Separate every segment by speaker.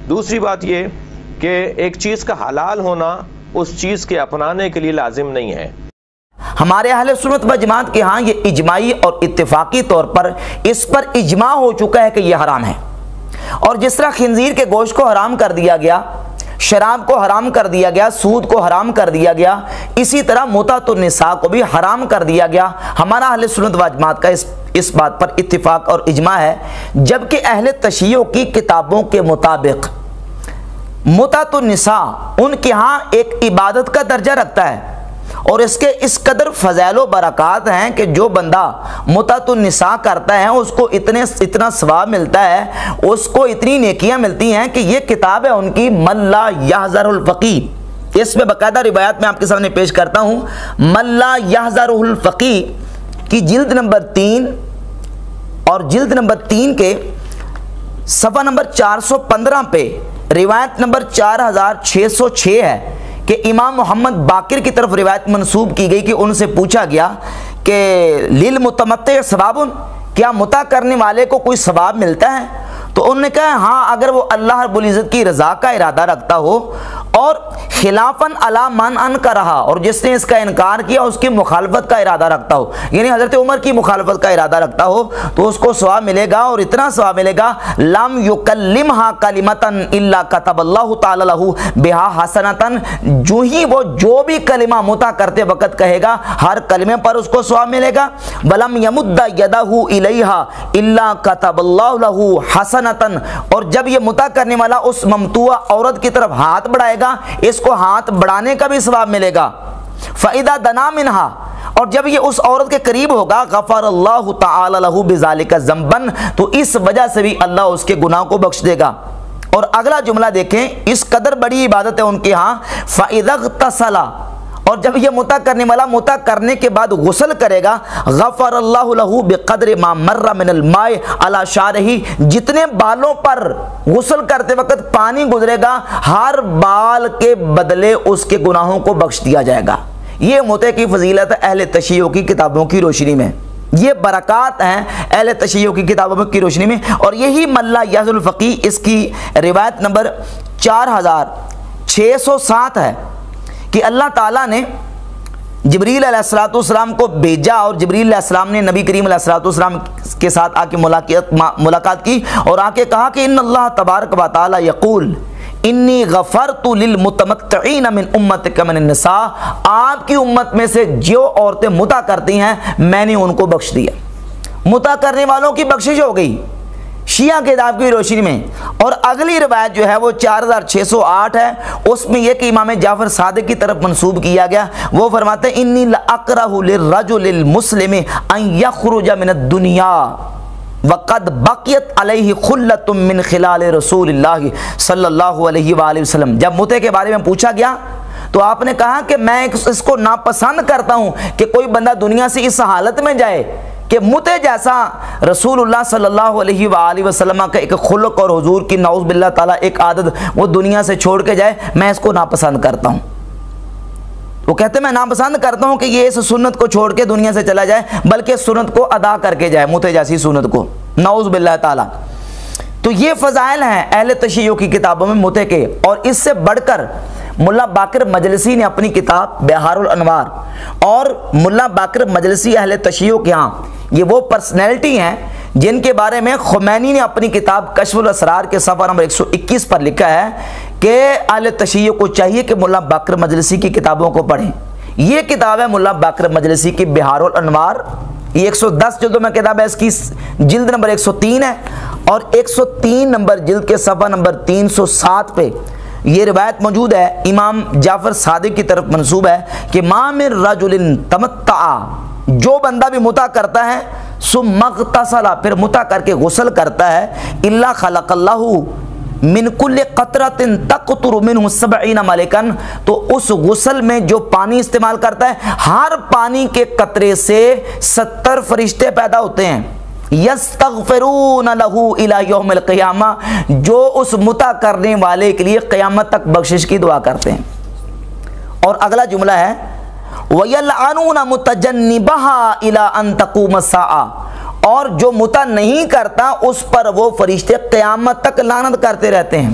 Speaker 1: دوسری بات یہ کہ ایک چیز کا حلال ہونا اس چیز کے اپنانے کے لیے لازم نہیں ہے۔
Speaker 2: ہمارے اہل سنت و جماعت کے ہاں یہ اجماعی اور اتفاقی طور پر اس پر اجماع ہو چکا ہے کہ یہ حرام ہے، اور جس طرح خنزیر کے گوشت کو حرام کر دیا گیا، شراب کو حرام کر دیا گیا، سود کو حرام کر دیا گیا، اسی طرح متعۃ النساء کو بھی حرام کر دیا گیا۔ ہمارا اہل سنت و جماعت کا اس بات پر اتفاق اور اجماع ہے، جبکہ اہل تشیع کی کتابوں کے مطابق متعۃ النساء ان کے ہاں ایک عبادت کا درجہ رکھتا ہے، اور اس کے اس قدر فضائل و برکات ہیں کہ جو بندہ متعۃ النساء کرتا ہے اس کو اتنا ثواب ملتا ہے، اس کو اتنی نیکیاں ملتی ہیں کہ یہ کتاب ہے ان کی من لا یحذر الفقیہ۔ اس میں باقاعدہ روایات میں آپ کے سامنے پیش کرتا ہوں۔ من لا یحذر الفقیہ کی جلد نمبر 3 اور جلد نمبر 3 کے صفحہ نمبر 415 پہ روایت نمبر 4606 ہے کہ امام محمد باقر کی طرف روایت منسوب کی گئی کہ ان سے پوچھا گیا کہ للمتمتع ثواب، کیا متع کرنے والے کو کوئی ثواب ملتا ہے؟ تو انہوں نے کہا ہاں، اگر وہ اللہ رب العزت کی رضا کا ارادہ رکھتا ہو اور خلافاً علی من ان کا رہا، اور جس نے اس کا انکار کیا اس کی مخالفت کا ارادہ رکھتا ہو، یعنی حضرت عمر کی مخالفت کا ارادہ رکھتا ہو، تو اس کو ثواب ملے گا، اور اتنا ثواب ملے گا لم یکلمھا کلمۃ الا کتب اللہ تعالی لہ بہا حسنۃ، جو ہی وہ جو بھی کلمہ متع کرتے وقت کہے گا ہر کلمے پر اس کو ثواب ملے گا، ولم یمد یدہ الیہا الا کتب اللہ لہ حسنۃ، اور جب یہ متع کرنے والا اس ممتوع عورت کی طرف ہاتھ بڑھائے گا اس کو ہاتھ بڑھانے کا بھی ثواب ملے گا۔ فَإِذَا دَنَا مِنْهَا، اور جب یہ اس عورت کے قریب ہوگا غفر اللہ تعالی لہ بذالک ذنبا، تو اس وجہ سے بھی اللہ اس کے گناہ کو بخش دے گا۔ اور اگلا جملہ دیکھیں، اس قدر بڑی عبادت ہے ان کے ہاں، فَإِذَا اغْتَسَلَ، اور جب یہ متع کرنے والا متع کرنے کے بعد غسل کرے گا غفر اللہ لہ بقدر ما مر من الماء علی شعرہ، جتنے بالوں پر غسل کرتے وقت پانی گزرے گا ہر بال کے بدلے اس کے گناہوں کو بخش دیا جائے گا۔ یہ متع کی فضیلت ہے اہل تشیع کی کتابوں کی روشنی میں، یہ برکات ہیں اہل تشیع کی کتابوں کی روشنی میں، اور یہی من لا یحذر الفقیہ اس کی روایت نمبر 4607 ہے کہ اللہ تعالیٰ نے جبریل علیہ السلام کو بھیجا، اور جبریل علیہ السلام نے نبی کریم علیہ السلام کے ساتھ آ کے ملاقات کی، اور آ کے کہا کہ ان اللہ تبارک و تعالی یقول انی غفرت للمتمتعین من امتک من النساء، آپ کی امت میں سے جو عورتیں متع کرتی ہیں میں نے ان کو بخش دیا۔ متع کرنے والوں کی بخشش ہو گئی شیعہ کتاب کی روشنی میں۔ اور اگلی روایت جو ہے وہ 4608 ہے، اس میں یہ کہ امام جعفر صادق کی طرف منسوب کیا گیا، وہ فرماتے ہیں انی لاکرہ للرجل المسلم ان یخرج من الدنیا وقد بقیت علیہ خلۃ من خلال رسول اللہ صلی اللہ علیہ وآلہ وسلم۔ جب متع کے بارے میں پوچھا گیا تو آپ نے کہا کہ میں اس کو ناپسند کرتا ہوں کہ کوئی بندہ دنیا سے اس حالت میں جائے کہ متع جیسا رسول اللہ صلی اللہ علیہ وآلہ وسلم کا ایک خلق اور حضور کی نعوذ باللہ تعالیٰ ایک عادت وہ دنیا سے چھوڑ کے جائے، میں اس کو ناپسند کرتا ہوں۔ وہ کہتے ہیں میں ناپسند کرتا ہوں کہ یہ اس سنت کو چھوڑ کے دنیا سے چلا جائے، بلکہ سنت کو ادا کر کے جائے، متع جیسی سنت کو، نعوذ باللہ تعالیٰ۔ تو یہ فضائل ہیں اہل تشیع کی کتابوں میں متع کے، اور اس سے بڑھ کر ملا باقر مجلسی نے اپنی کتاب بہار الانوار، اور ملا باقر مجلسی اہل تشیع کے ہاں یہ وہ پرسنالٹی ہیں جن کے بارے میں خمینی نے اپنی کتاب کشف الاسرار کے صفحہ نمبر 121 پر لکھا ہے کہ اہل تشیع کو چاہیے کہ ملا باقر مجلسی کی کتابوں کو پڑھیں۔ یہ کتاب ہے ملا باقر مجلسی کی بہار الانوار، یہ 110 جلدوں میں کتاب ہے، اس کی جلد نمبر 103 ہے، اور 103 نمبر جلد کے صفحہ نمبر 307 پہ یہ روایت موجود ہے، امام جعفر صادق کی طرف منسوب ہے کہ ما من رجل تمتع، جو بندہ بھی متع کرتا ہے ثم اغتسل، پھر متع کر کے غسل کرتا ہے، الا خلق اللہ من کل قطرۃ تقطر منہ 70 ملکا، تو اس غسل میں جو پانی استعمال کرتا ہے ہر پانی کے قطرے سے 70 فرشتے پیدا ہوتے ہیں، یستغفرون لہ الی یوم القیامہ، جو اس متع کرنے والے کے لیے قیامت تک بخشش کی دعا کرتے ہیں۔ اور اگلا جملہ ہے وَيَلْعَنُونَ مُتَجَنِّبَهَا إِلَىٰ أَن تَقُومَ السَّاعَةُ، اور جو متع نہیں کرتا اس پر وہ فرشتے قیامت تک لعنت کرتے رہتے ہیں۔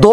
Speaker 2: 2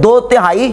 Speaker 2: 2/3